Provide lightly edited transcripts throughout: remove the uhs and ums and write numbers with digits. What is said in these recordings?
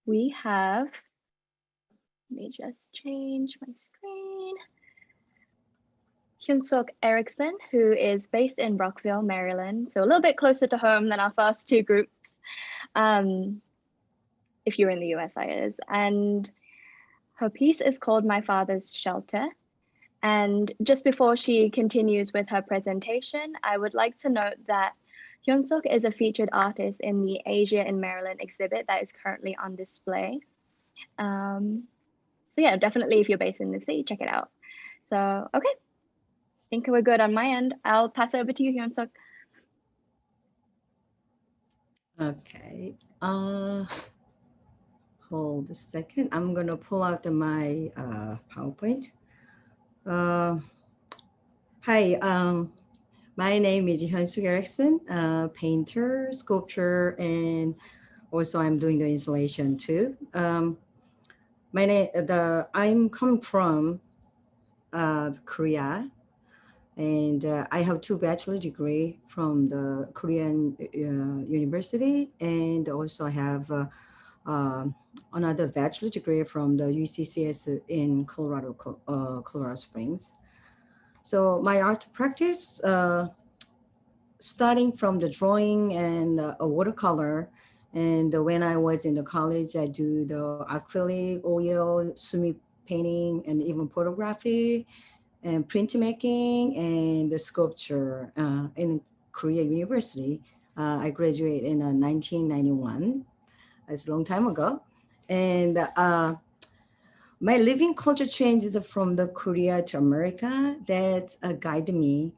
we have, let me just change my screen. Hyunsuk Erickson, who is based in Rockville, Maryland, so a little bit closer to home than our first two groups, if you're in the US, that is. And her piece is called My Father's Shelter. And just before she continues with her presentation, I would like to note that Hyunsuk is a featured artist in the Asia in Maryland exhibit that is currently on display. So yeah, definitely if you're based in the city, check it out. So, okay, I think we're good on my end. I'll pass it over to you, Hyunsuk. Okay. Hold a second. I'm gonna pull out my PowerPoint. Uh, Hi, my name is Hyunsuk Erickson, painter, sculptor, and also I'm doing the installation too. I'm coming from Korea, and I have two bachelor degree from the Korean university, and also I have another bachelor degree from the UCCS in Colorado Springs. So my art practice, starting from the drawing and a watercolor. And when I was in the college, I do the acrylic, oil, sumi painting, and even photography and printmaking and the sculpture in Korea University. I graduated in 1991. That's a long time ago. And my living culture changes from the Korea to America. That guided me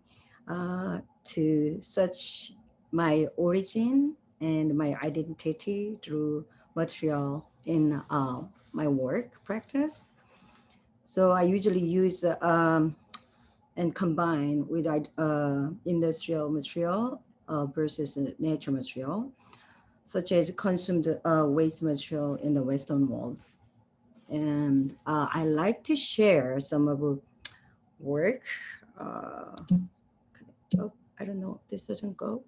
to such my origin and my identity through material in my work practice. So I usually use and combine with industrial material versus natural material, such as consumed waste material in the Western world. And I like to share some of the work. Oh, I don't know. This doesn't go.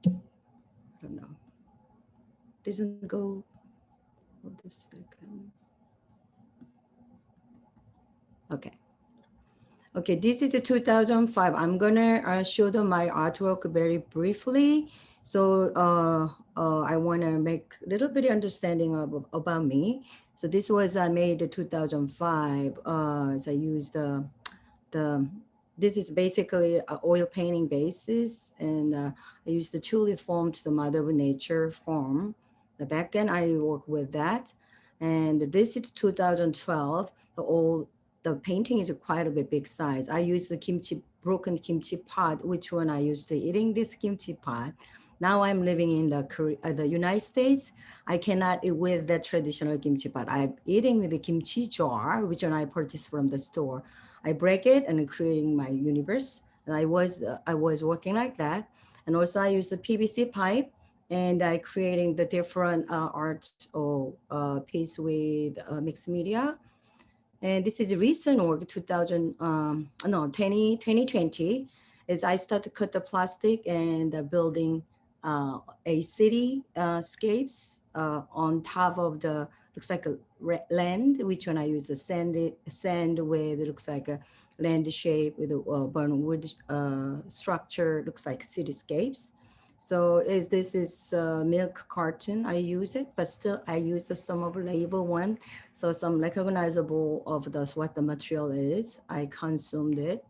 I don't know. Doesn't go. Hold a second. Okay. Okay, this is the 2005. I'm gonna show them my artwork very briefly. So I wanna make a little bit of understanding about me. So this was made in 2005. So I used the this is basically an oil painting basis, and I used the tulip form to the Mother of Nature form. The back then I work with that, and this is 2012. The painting is quite a bit big size. I use the broken kimchi pot, which one I used to eating this kimchi pot. Now I'm living in the United States. I cannot eat with the traditional kimchi pot. I'm eating with the kimchi jar, which one I purchased from the store. I break it and creating my universe. And I was working like that, and also I use the PVC pipe, and I creating the different art or piece with mixed media. And this is a recent work, 2000, no, 2020, is I start to cut the plastic and building a city scapes on top of the, looks like a land, which one I use a sand with, it looks like a land shape with a burn wood structure, looks like cityscapes. So this is milk carton, I use it, but still I use some of the label one, so some recognizable of what the material is. I consumed it.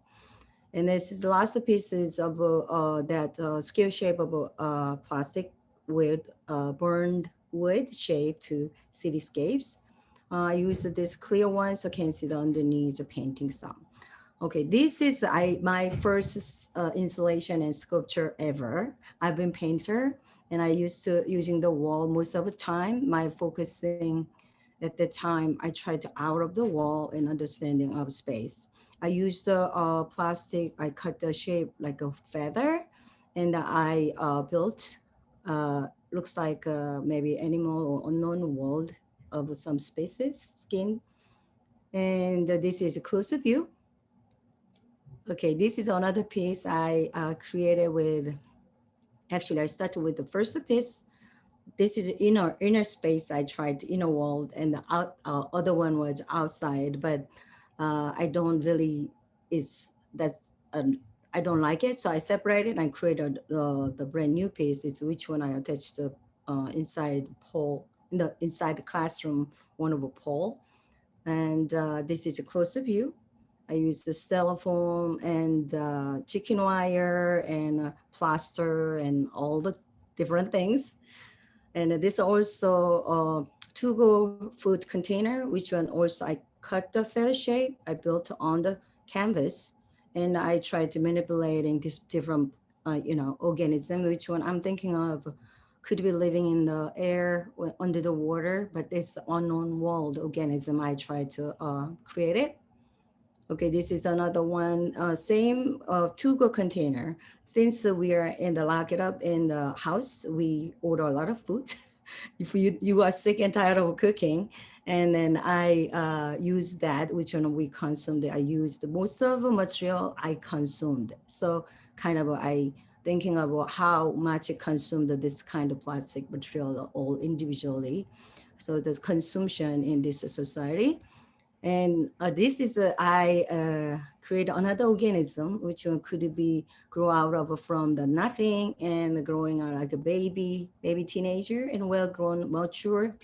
And this is the last pieces of that square shape of plastic with burned wood shape to cityscapes. I use this clear one so can see the underneath the painting some. Okay, this is my first installation and sculpture ever. I've been painter, and I used to using the wall most of the time. My focusing at the time, I tried to out of the wall and understanding of space. I used the plastic. I cut the shape like a feather, and I built looks like maybe animal or unknown world of some species skin. And this is a closer view. Okay, this is another piece I created with, actually I started with the first piece. this is inner space. I tried inner world, and the other one was outside, but I don't really is that's I don't like it, so I separated and created the brand new piece. It's which one I attached the inside pole in the inside the classroom, one of a pole, and this is a closer view. I use the styrofoam and chicken wire and plaster and all the different things. And this also to-go food container, which one also I cut the feather shape I built on the canvas, and I tried to manipulating this different, organism. Which one I'm thinking of could be living in the air or under the water, but it's unknown world organism. I tried to create it. Okay, this is another one, same to-go container. Since we are in the lock it up in the house, we order a lot of food. If you are sick and tired of cooking, and then I use that, which one we consumed. I used most of the material I consumed. So kind of I thinking about how much I consumed this kind of plastic material all individually. So there's consumption in this society. And this is I create another organism, which one could be grow out of from the nothing and growing out like a baby teenager and well-grown mature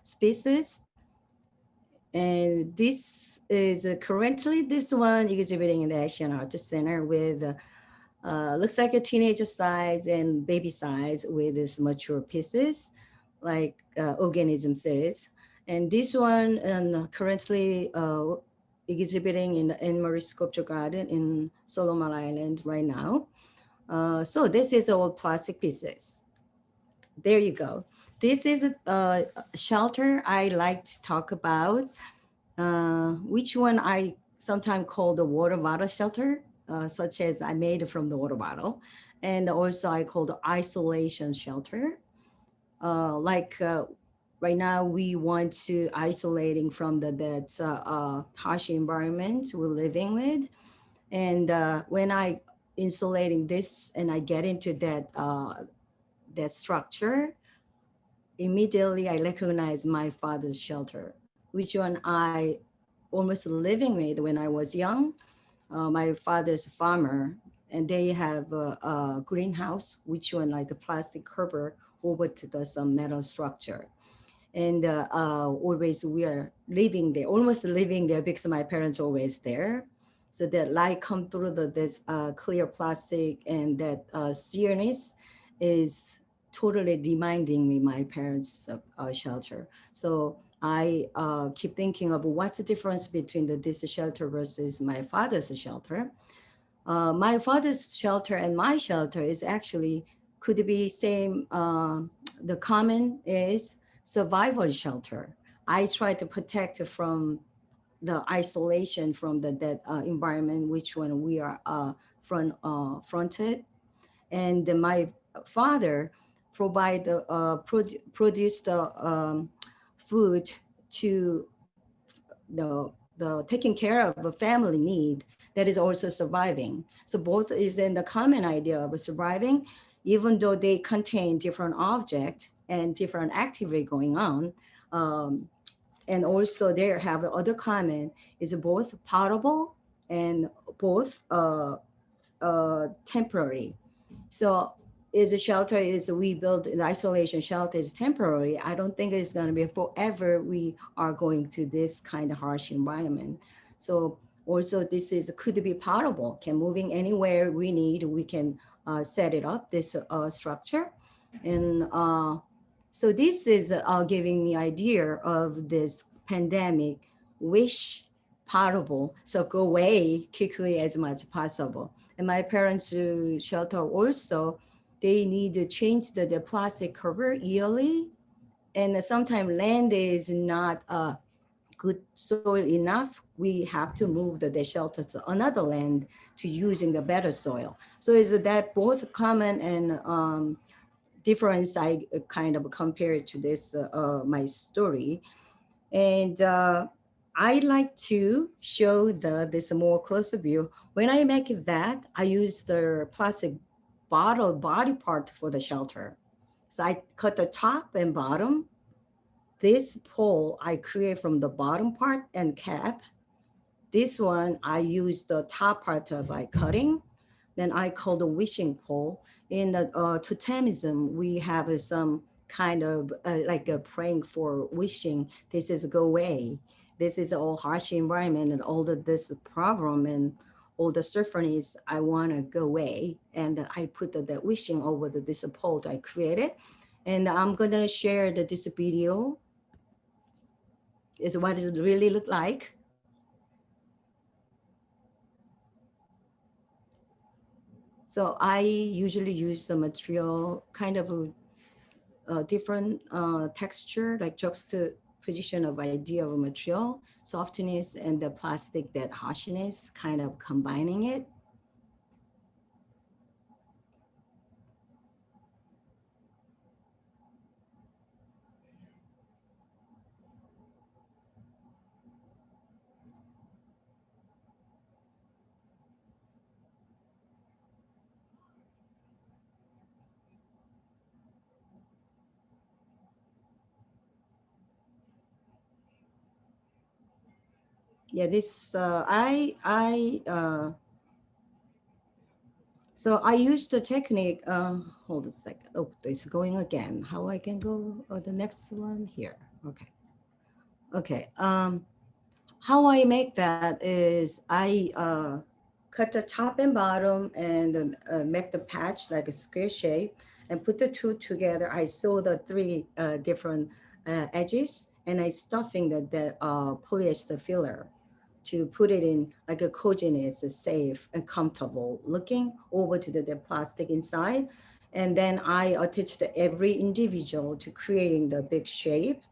species. And this is currently this one exhibiting in the Asian Art Center with looks like a teenager size and baby size with this mature pieces, like organism series. And this one currently exhibiting in the Anne Marie Sculpture Garden in Solomon Island right now. So this is all plastic pieces. There you go. This is a shelter I like to talk about, which one I sometimes call the water bottle shelter, such as I made from the water bottle. And also I call the isolation shelter. Like right now we want to isolating from that harsh environment we're living with. And when I insulating this and I get into that structure, immediately I recognize my father's shelter, which one I almost living with when I was young. My father's a farmer, and they have a greenhouse, which one like a plastic cover over to the some metal structure. And always we are living there, almost living there because my parents are always there. So that light come through this clear plastic, and that steerness is totally reminding me my parents' shelter. So I keep thinking of what's the difference between this shelter versus my father's shelter. My father's shelter and my shelter is actually could be same. The common is survival shelter. I try to protect from the isolation from that environment, which when we are fronted. And my father provide produce the food to the taking care of a family need that is also surviving. So both is in the common idea of surviving, even though they contain different object and different activity going on. And also they have the other common is both potable and both temporary. So is a shelter is we build the isolation shelter is temporary. I don't think it's going to be forever. We are going to this kind of harsh environment. So also this is could be portable, can moving anywhere we need. We can set it up this structure, and so this is giving me idea of this pandemic wish portable, so go away quickly as much possible. And my parents shelter also, they need to change the plastic cover yearly. And sometimes land is not good soil enough. We have to move the shelter to another land to using the better soil. So is that both common and difference I kind of compared to this, my story. And I like to show this more closer view. When I make that, I use the plastic bottle body part for the shelter. So I cut the top and bottom. This pole I create from the bottom part and cap. This one I use the top part of by cutting. Then I call the wishing pole. In the totemism, we have some kind of like a praying for wishing. This is go away. This is all harsh environment and all the this problem and all the sufferings I want to go away. And I put the wishing over this pole I created. And I'm gonna share this video. Is what it really look like. So I usually use the material kind of a different texture, like juxtaposition of idea of a material, softness and the plastic that harshness, kind of combining it. Yeah, this so I use the technique. Hold a second. Oh, it's going again. How I can go the next one here? Okay. Okay. How I make that is I cut the top and bottom and make the patch like a square shape and put the two together. I sew the three different edges and I stuffing the polyester filler to put it in like a coziness, safe and comfortable looking over to the plastic inside. And then I attach the every individual to creating the big shape.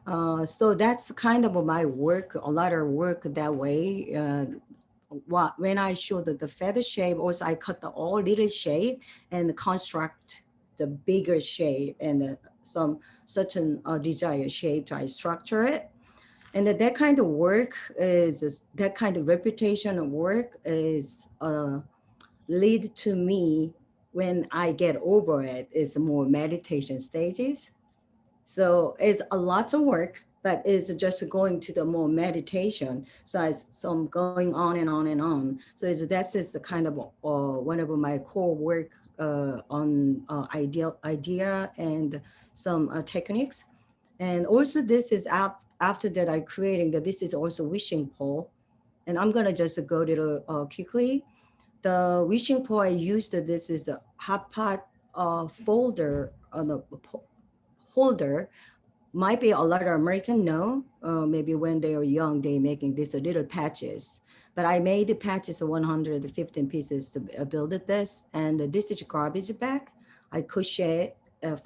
So that's kind of my work, a lot of work that way. When I show the feather shape, also I cut the all little shape and construct the bigger shape and some certain desired shape to I structure it. And that kind of work that kind of reputation of work is lead to me when I get over it is more meditation stages. So it's a lot of work, but it's just going to the more meditation. So I'm going on and on and on. So that's is the kind of one of my core work on idea and some techniques. And also this is after that I creating that this is also wishing pole. And I'm gonna just go to quickly. The wishing pole I used this is a hot pot folder on the holder. Might be a lot of American know. Maybe when they are young, they making these little patches. But I made the patches of 115 pieces to build this. And this is garbage bag. I crochet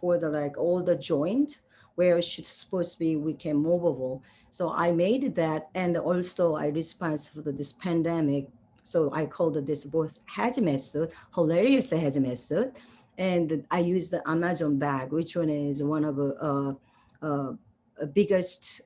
for the like all the joint where it should supposed to be we can movable. So I made that, and also I respond for this pandemic. So I called this both hazmat suit, hilarious hazmat suit, and I used the Amazon bag, which one is one of uh, biggest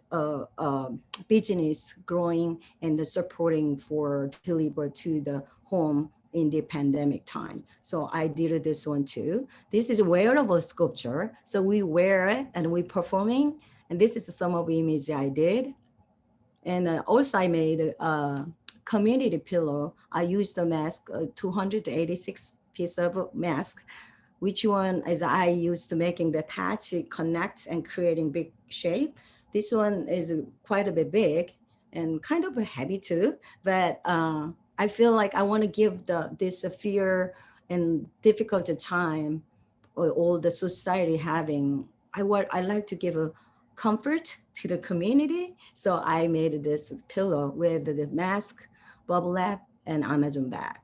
business growing and supporting for deliver to the home in the pandemic time. So I did this one too. This is wearable sculpture. So we wear it and we performing. And this is some of the image I did. And also I made a community pillow. I used the mask, 286 piece of mask, which one is I used to making the patch connect and creating big shape. This one is quite a bit big and kind of heavy too, but I feel like I want to give this fear and difficult time all the society having. I like to give a comfort to the community. So I made this pillow with the mask, bubble wrap, and Amazon bag.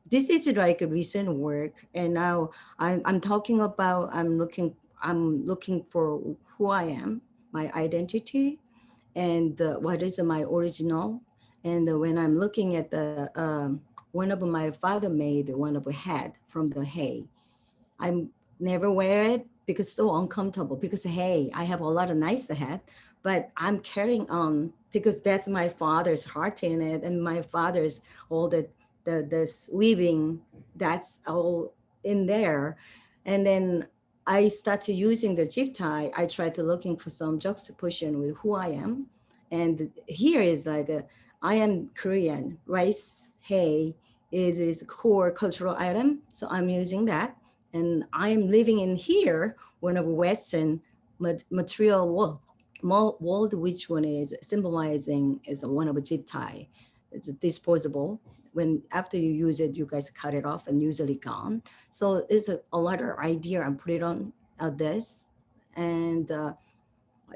This is like a recent work, and now I'm talking about I'm looking for who I am, my identity, and what is my original. And when I'm looking at the one of my father made one of a hat from the hay. I never wear it because it's so uncomfortable. Because hey, I have a lot of nice hat, but I'm carrying on because that's my father's heart in it, and my father's all the this weaving that's all in there, and then I started using the zip tie. I tried to looking for some juxtaposition with who I am. And here is like, I am Korean. Rice, hay is a core cultural item. So I'm using that. And I'm living in here, one of Western material world, world, which one is symbolizing is one of a zip tie. It's disposable. When after you use it, you guys cut it off and usually gone. So it's a lot of idea and put it on this. And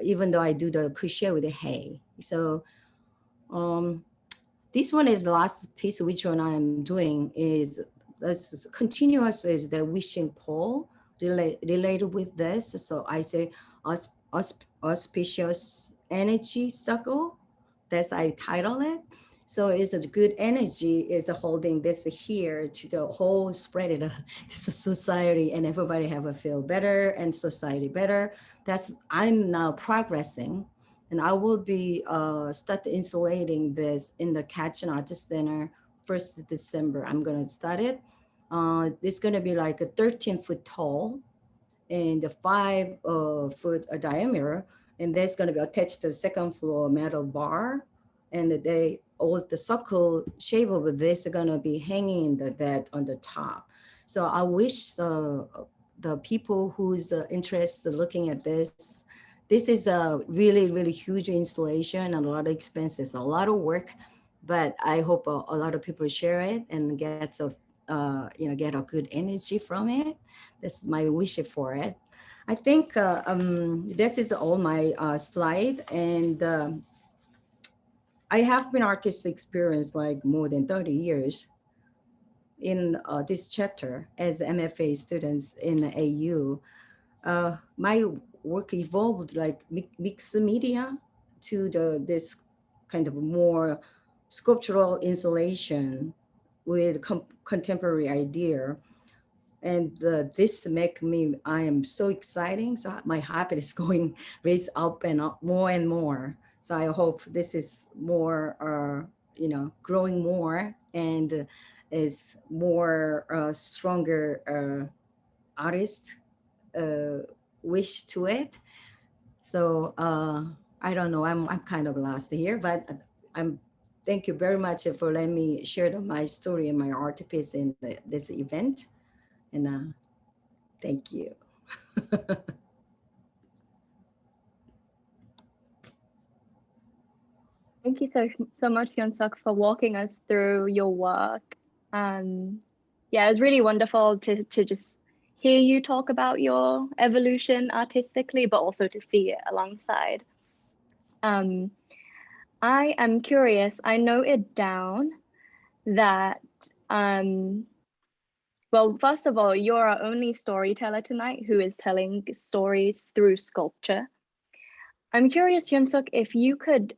even though I do the crochet with the hay. So um, this one is the last piece, which one I'm doing is this continuous is the wishing pole related with this. So I say auspicious energy circle. That's I title it. So it's a good energy is holding this here to the whole spread it society, and everybody have a feel better and society better. That's I'm now progressing, and I will be start insulating this in the Catch and Artist Center 1st December. I'm gonna start it. It's gonna be like a 13-foot tall and a 5 foot diameter, and that's going to be attached to the second floor metal bar, and they all the circle shape of this are going to be hanging in that on the top. So I wish the people who's interested looking at this is a really huge installation and a lot of expenses, a lot of work, but I hope a lot of people share it and get a good energy from it. That's my wish for it. I think this is all my slide, and I have been artist experience like more than 30 years in this chapter as MFA students in AU. My work evolved like mixed media to this kind of more sculptural installation with contemporary idea, and this make me I am so exciting, so my heart is going raise up and up more and more. So I hope this is more growing more, and is more stronger artist uh, wish to it. So I don't know, I'm kind of lost here, but I'm thank you very much for letting me share my story and my art piece in this event. And thank you. Thank you so much, Hyunsuk, for walking us through your work. Um, yeah, it was really wonderful to just hear you talk about your evolution artistically, but also to see it alongside. Um, I am curious. I noted down that well, first of all, you're our only storyteller tonight who is telling stories through sculpture. I'm curious, Hyunsuk, if you could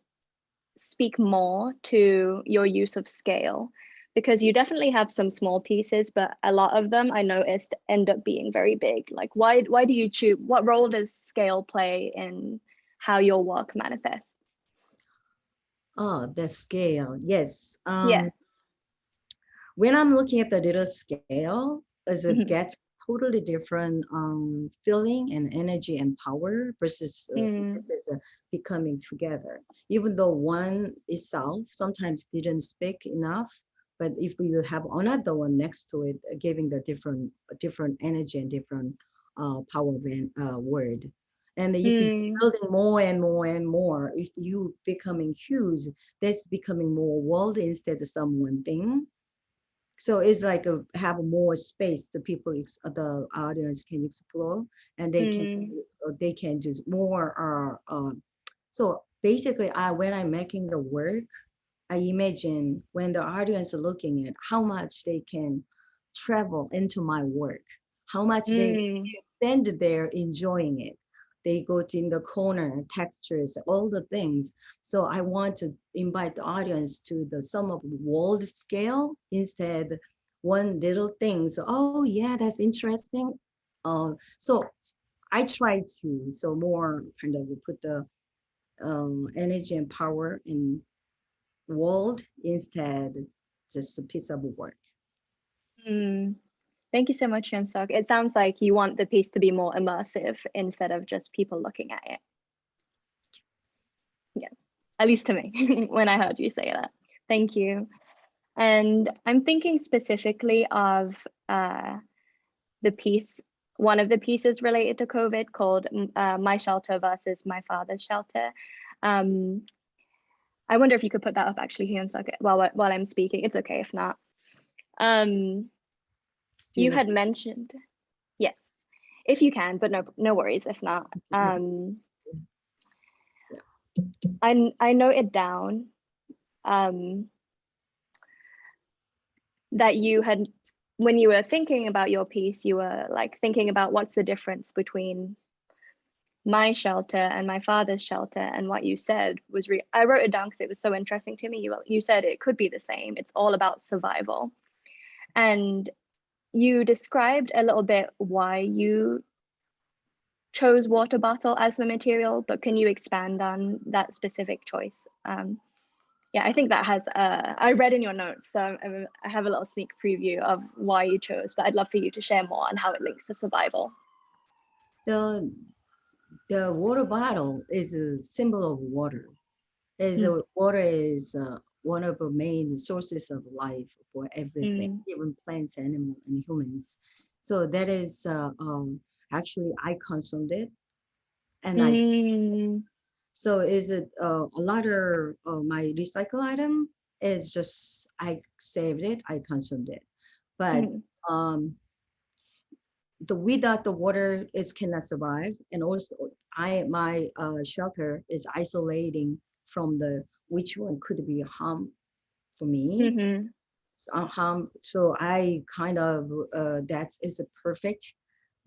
speak more to your use of scale, because you definitely have some small pieces, but a lot of them I noticed end up being very big. Like why do you choose, what role does scale play in how your work manifests? Oh, the scale. Yes. Yeah. When I'm looking at the little scale, as it Mm-hmm. gets totally different feeling and energy and power versus Mm, this is becoming together. Even though one itself sometimes didn't speak enough, but if you have another one next to it, giving the different energy and different power word. And if you're mm, building more and more and more, if you becoming huge, that's becoming more world instead of some one thing. So it's like have more space the people the audience can explore, and mm, they can do more so basically when I'm making the work, I imagine when the audience are looking at how much they can travel into my work, how much they mm, stand there enjoying it. They go to in the corner, textures, all the things. So I want to invite the audience to the sum of world scale instead one little thing. So, oh yeah, that's interesting. So I try to so more kind of put the energy and power in world instead just a piece of work. mm. Thank you so much, Hyunsuk. It sounds like you want the piece to be more immersive instead of just people looking at it. Yeah, at least to me when I heard you say that. Thank you. And I'm thinking specifically of the piece, one of the pieces related to COVID called My Shelter versus My Father's Shelter. I wonder if you could put that up actually, Hyunsuk, while I'm speaking. It's okay if not. You had mentioned, yes, if you can, but no worries if not. I noted down that you had, when you were thinking about your piece, you were like thinking about what's the difference between my shelter and my father's shelter, and what you said was I wrote it down because it was so interesting to me. You said it could be the same. It's all about survival. And you described a little bit why you chose water bottle as the material, but can you expand on that specific choice? Yeah, I think that has, I read in your notes, so I have a little sneak preview of why you chose, but I'd love for you to share more on how it links to survival. The water bottle is a symbol of water. Water is one of the main sources of life for everything, even plants, animals, and humans. So that is actually I consumed it, and so is it a lot of my recycle item is just I saved it, I consumed it, but without the water is cannot survive, and also my shelter is isolating from the which one could be harm for me. So I kind of that is the perfect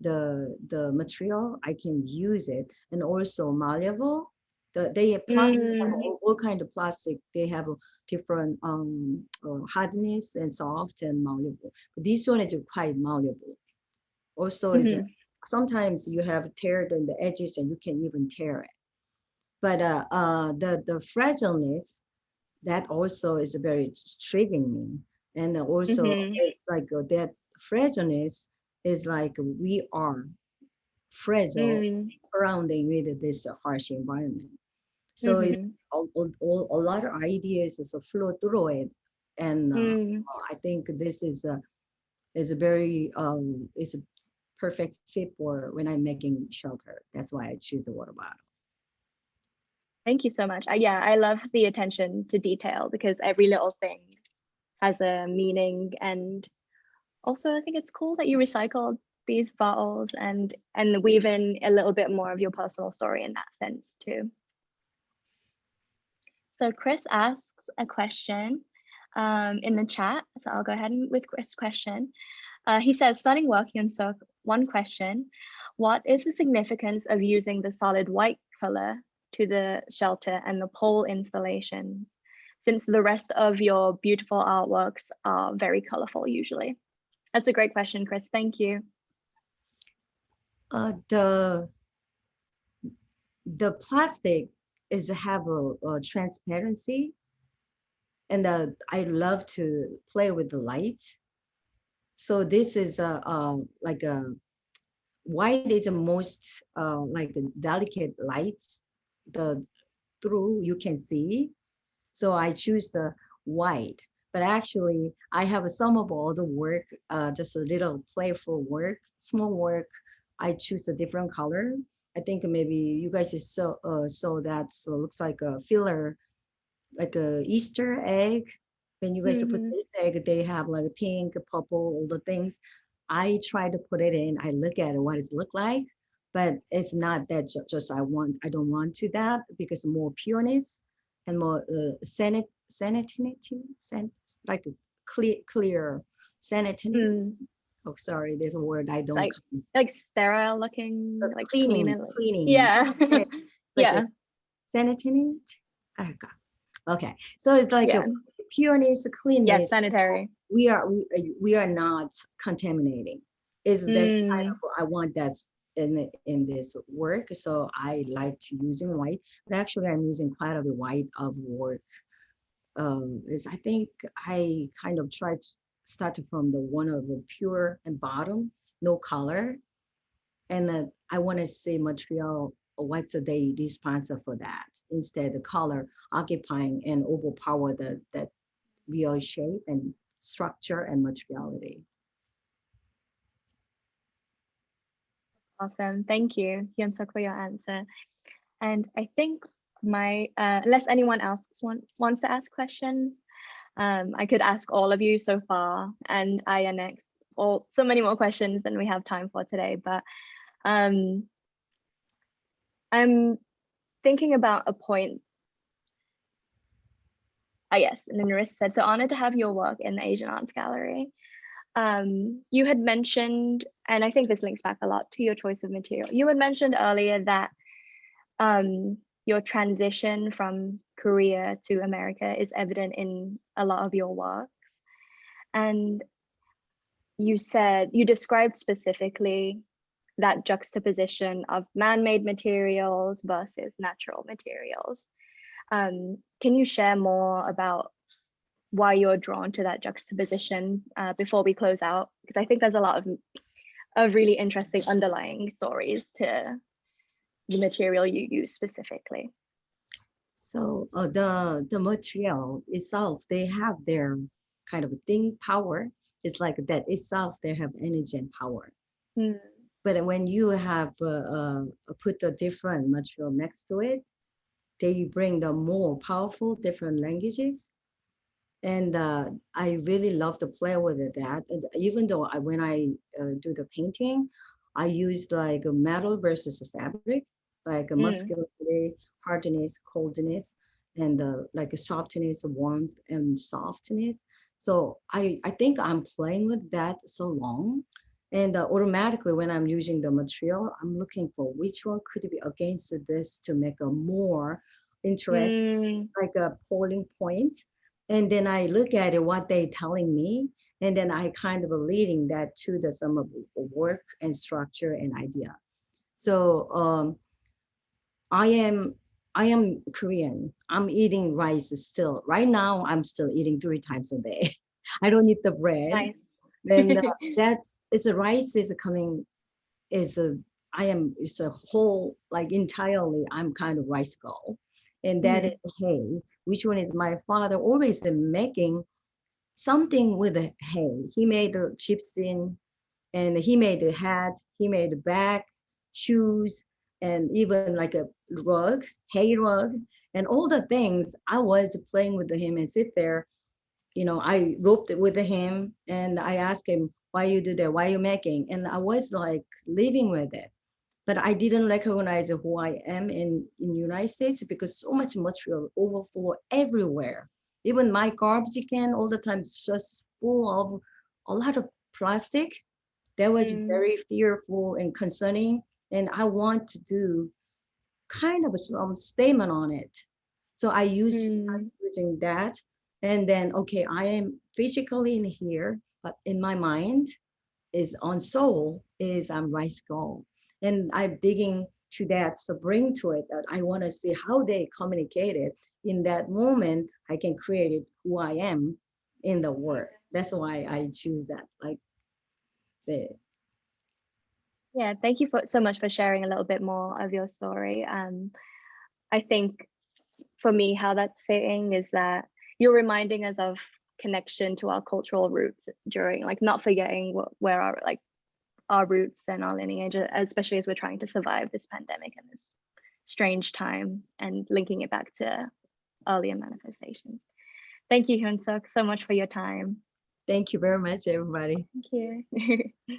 the material I can use it, and also malleable. They have plastic, all kind of plastic. They have a different hardness and soft and malleable. But this one is quite malleable. Also, is sometimes you have tear in the edges and you can even tear it. But the fragileness, that also is very intriguing me. And also it's like that fragileness is like we are fragile surrounding with this harsh environment. So it's a lot of ideas is a flow through it. And I think this is a very is a perfect fit for when I'm making shelter. That's why I choose the water bottle. Thank you so much. Yeah, I love the attention to detail because every little thing has a meaning. And also I think it's cool that you recycled these bottles and weave in a little bit more of your personal story in that sense too. So Chris asks a question in the chat. So I'll go ahead with Chris' question. He says, starting work, Hyunsuk, one question. What is the significance of using the solid white color to the shelter and the pole installations, since the rest of your beautiful artworks are very colorful usually? That's a great question, Chris. Thank you. The plastic is have a transparency, and I love to play with the light. So this is like a white is the most like a delicate lights the through you can see. So I choose the white. But actually, I have some of all the work, just a little playful work, small work. I choose a different color. I think maybe you guys is so that looks like a filler, like a Easter egg. When you guys put this egg, they have like a pink, purple, all the things. I try to put it in. I look at what it look like, but it's not that just I don't want to that because more pureness and more sanity, like a clear sanity. Oh, sorry, there's a word I don't like sterile looking, like cleaning. Yeah. Like yeah. Sanitary. Oh, God. Okay, so it's like a pureness, cleanness. Yes, sanitary. We are not contaminating. Is this kind of I want that's in this work, so I like to using white. But actually, I'm using quite a bit white of work. Is I think I kind of tried start from the one of the pure and bottom, no color. And I want to see material, what's they responsible for that. Instead, the color occupying and overpower that real shape and structure and materiality. Awesome. Thank you, Hyunsuk, for your answer. And I think unless anyone else wants to ask questions, I could ask all of you so far, and I annex so many more questions than we have time for today. But I'm thinking about a point. Yes, Narissa said, so honored to have your work in the Asian Arts Gallery. You had mentioned, and I think this links back a lot to your choice of material. You had mentioned earlier that your transition from Korea to America is evident in a lot of your works. And you described specifically that juxtaposition of man-made materials versus natural materials. Can you share more about why you're drawn to that juxtaposition before we close out? Because I think there's a lot of really interesting underlying stories to the material you use specifically. So the material itself, they have their kind of thing power. It's like that itself, they have energy and power. Mm. But when you have put the different material next to it, they bring the more powerful different languages. And I really love to play with that. And even though when I do the painting, I use like a metal versus fabric, like a muscularity, hardness, coldness, and like a softness, warmth, and softness. So I think I'm playing with that so long. And automatically when I'm using the material, I'm looking for which one could be against this to make a more interest, like a polling point. And then I look at it, what they telling me, and then I kind of leading that to the some of the work and structure and idea. So I am Korean. I'm eating rice still. Right now, I'm still eating 3 times a day. I don't eat the bread. Nice. Then it's a rice is coming is a it's a whole like entirely I'm kind of rice girl, and that is hay, which one is my father always making something with the hay. He made the chips in, and he made the hat, he made the bag, shoes, and even like a rug, hay rug, and all the things. I was playing with him and sit there. I roped it with him, and I asked him, why you do that? Why you making? And I was like living with it. But I didn't recognize who I am in United States because so much material overflow everywhere. Even my garbage can all the time is just full of a lot of plastic. That was very fearful and concerning. And I want to do kind of some statement on it. So I started using that. And then, okay, I am physically in here, but in my mind is on soul is I'm rice gold. And I'm digging to that, so bring to it that I want to see how they communicated. In that moment, I can create it who I am in the world. That's why I choose that. Like, the Yeah, thank you so much for sharing a little bit more of your story. I think for me, how that's saying is that you're reminding us of connection to our cultural roots during, like, not forgetting where our roots and our lineage, especially as we're trying to survive this pandemic and this strange time, and linking it back to earlier manifestations. Thank you, Hyunsuk, so much for your time. Thank you very much, everybody. Thank you.